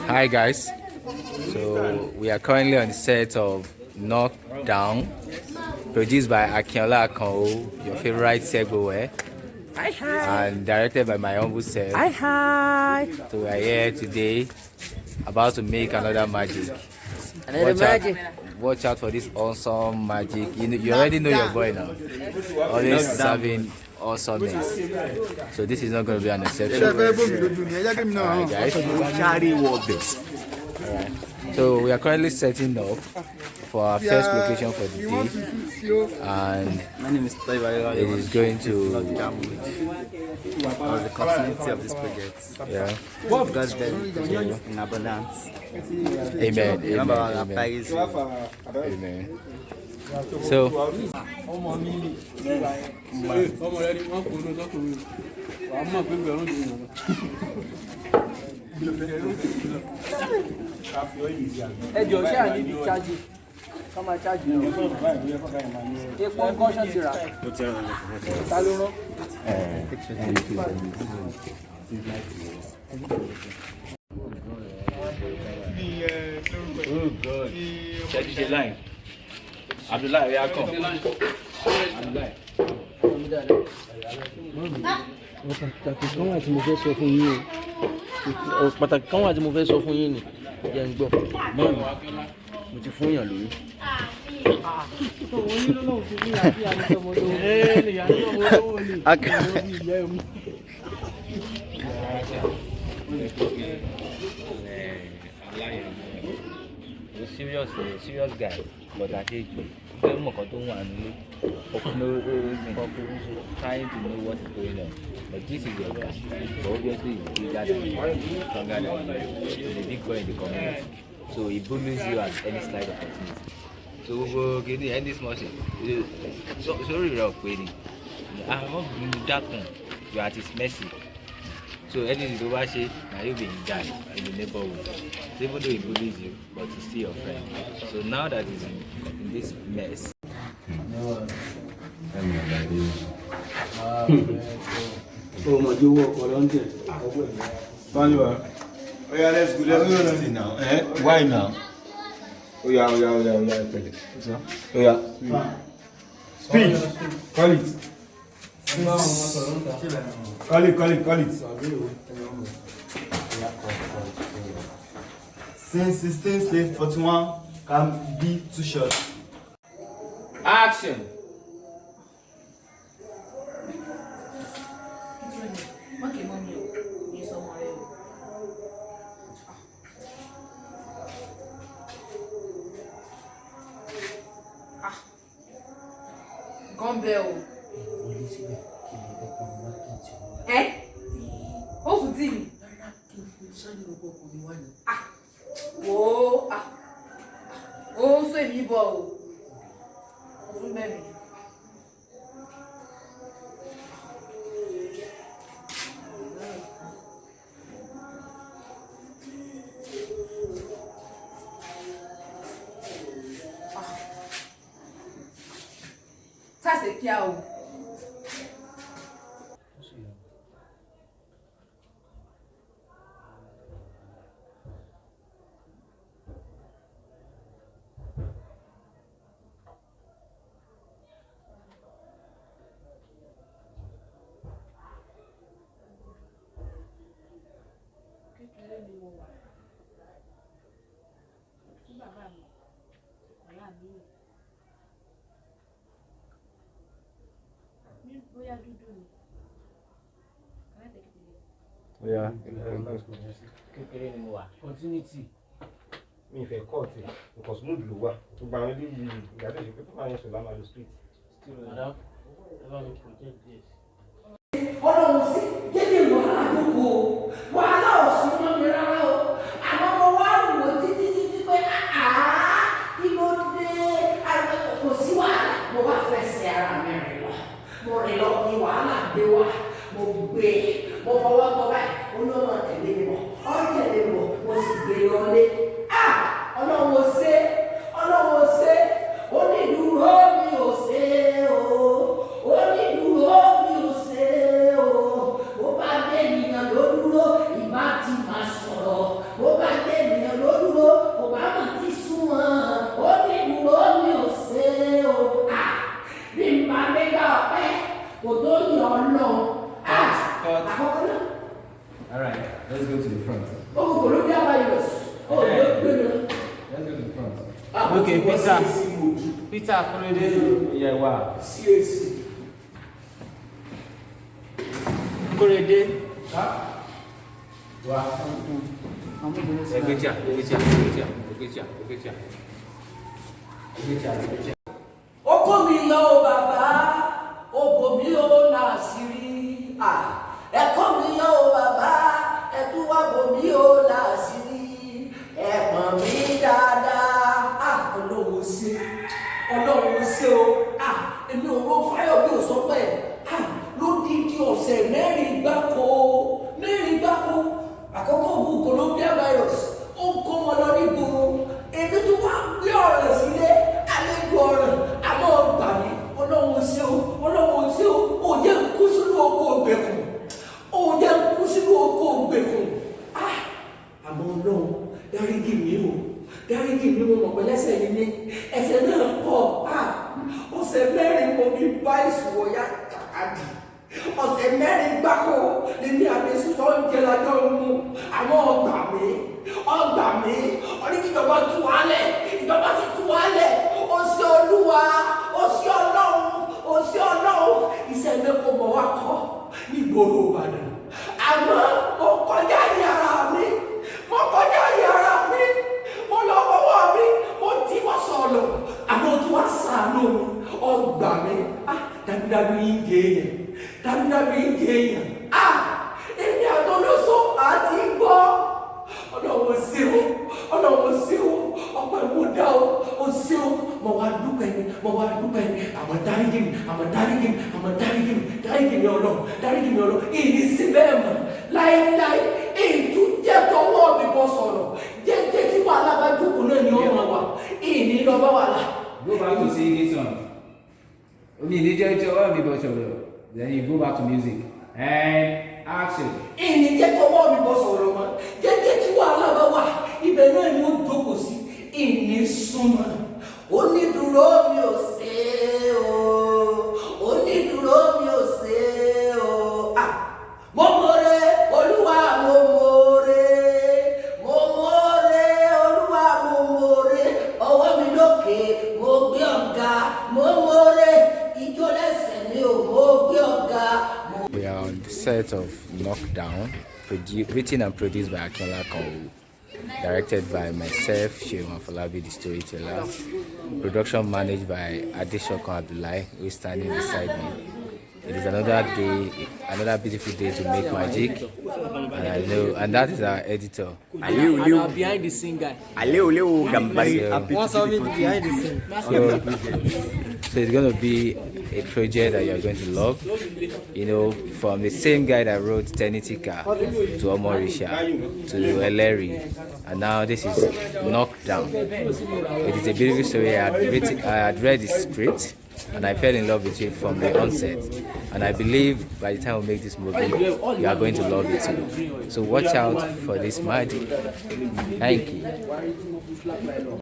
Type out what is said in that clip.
Hi guys, so we are currently on the set of Knockdown, produced by Akinola Akano, your favorite Segboy, and directed by my humble self. Hi. So we are here today, about to make another magic. Watch out for this awesome magic. You already know your boy now. Always serving awesomeness. So this is not going to be an exception. Alright guys. Alright. So we are currently setting up for our first location for the day, and My name is Doyin. it is going to the continuity of this project. yeah. God's been in abundance. Amen. Remember Amen. our Amen. praise. Amen. So ẹjọ ṣé à níbi chájì ká máa chájì náà epo nǹkan ṣan ti rà ta ló rán. oh god ṣe line Abdullahi we are come Abdullahi. pàtàkì kan wà tí mo fẹ́ sọ fún yín o pàtàkì kan wà tí mo fẹ́ sọ fún yín ni jẹ́ ń gbọ́ mọ́ọ̀nù mo ti fún yàn lóyún. Serious guy, but I hate you. Don't know Okunu trying to know what is going on. But this is your guy. So obviously he's bigger than you, stronger than you. He's a big boy in the community. So he bullies you at any slight opportunity. So we will get the end this morning. Sorry, rock waiting. I have not been that one. You are at his mercy. So anything to watch it, now you'll be in die in the neighborhood. So even though he bullies you, but he's still your friend. So now that he's in this mess. Oh my God, work for London. Oh yeah, let's go this thing now. Why now? Oh yeah. Oh yeah. Speak. Call it. Call it. Since 16/41 can be too short. Action! Gọ́ńbẹ́ o. Ẹ́ ó fún tí mi. Wo ó sọ èmi bọ̀ o. Ó fún bẹ́ẹ̀ mi. Sáṣe kíá o. Kékeré ni mo wà. Kí bàbá mi, ọ̀la mi rè. Bóyá dúdú ni. Yeah. Kékeré ni mo wà. Continuity. Mi fẹ́ cut it because mood ló wà. Gbogbo àwọn ilé yìí ìgbàlejò ṣe pé tó máa yẹn sọ láma lo street. Madam, ever me project this. Ọlọ́run sí kéde wàhálà gbogbo wàhálà òsì mọ́ mi rárá o àmọ́ mo wá wò títí pé kí ló dé kò sí wàhálà mo bá fẹsẹ̀ ara mi rìn lọ mo rìn lọ ní wàhálà gbé wá mo gbé mo fọwọ́ tọ́ báyìí olóòmọ tẹ̀lé mi bọ̀ ọ́ tẹ̀lé mi bọ̀ mo sì gbé lọlé Ọlọ́run ò ṣe onídùúró mi ò ṣe o onídùúró mi ò ṣe o bó bá dé ènìyàn ló dúró ìbá ti máa sọ̀rọ̀ bó bá Okay, Peter Akorede. Yeah, wow. CAC. Akorede. Wow. Oko mi yọ o bàbá, obo mi o láṣìírí. Ẹ̀kọ́ mi yọ o bàbá, ẹ̀túwà bo mi o láṣìírí. Ẹ̀pọ̀n mi dáadáa. Ọlọ́run ṣe o. Èmi ò rò fáyọ̀ bí o sọ pé lódìdí ọ̀sẹ̀ mẹ́rin gbáko. Àkọ́kọ́ ògùn coronavirus ó ń kó wọn lọ ní gbòòrò. Èmi tó wá gbé ọ̀rọ̀ sílé àlejò ọ̀rọ̀ àmọ́ ọgbà mi. Ọlọ́run ṣe o. Òye ń kú sínú oko ògbèkùn. Àmọ́ Ọlọ́run dáríjì mi mo mọ̀ pé lẹ́sẹ̀ yìí ní ẹsẹ̀ náà pọ̀. Ọ̀sẹ̀ mẹ́rin mo fi bá ìṣòwò yá kàkàdì. Ọ̀sẹ̀ mẹ́rin gbáko lèmi àbẹ̀sù tó ń jẹ lájọ́ mu. Àmọ́ ọgbà mi ọdún kí ìjọba tú wálẹ̀. Ìjọba ti tú wálẹ̀. Ó sí Olúwa, ó sí Ọlọ́run. Iṣẹ́ mi kò mọ̀ wá kọ́ nígboro Ìbàdàn. Àmọ́ mo kọjá ní ara mi. Mo lọ fọwọ́ mi. Mo tí wọ́n sọ̀rọ̀. Àmọ́ tí wọ́n sàánú mi. Ọgbà mi. Dájúdájú yín gé èèyàn. Èmi àtọ́lọ́sọ àti gbọ́. Ọlọ́run sí o. Ọpẹ́ mo dá o. Ó sí o. Mo wá dúpẹ́ ni. Àmọ́ dáríjì mi Ọlọ́run. Ìní sí bẹ́ẹ̀ mọ̀. Láíláí. Ètò jẹ́ tọwọ́ mi bọ́ sọ̀rọ̀. Jẹ́jẹ́ tí wàhálà bá jókòó náà ni ó máa wà. Ìní lọ bá wàhálà. Go back to singing song. Then you go back to music and action. Ìní jẹ́ tọwọ́ mi bọ́ sọ̀rọ̀ mọ́. Jẹ́jẹ́ tí wàhálà bá wà. Ibẹ̀ náà ni ó jókòó sí. Ìní súnmọ́. Onídùúró mi ò ṣe o. Mo mọ̀re Olúwa mo mọ̀re. Olúwa mo mọ̀re. Ọwọ́ mi lókè mo gbé ọ̀gá. Mo mọ̀re ijó lẹ́sẹ̀ mi ò mo gbé ọ̀gá. We are on the set of Knockdown, written and produced by Akinola Akano, directed by myself, Seun, Afolabi, the storyteller, production managed by Adeshokon, who is standing beside me. It is another beautiful day to make magic, and that is our editor. Behind the scene guy. So it's going to be a project that you're going to love, from the same guy that wrote Tenitika to Omorisha to Eleri, and now this is Knockdown. It is a beautiful story. I had read the script and I fell in love with it from the onset, and I believe by the time we make this movie you are going to love it too. So watch out for this magic. Thank you.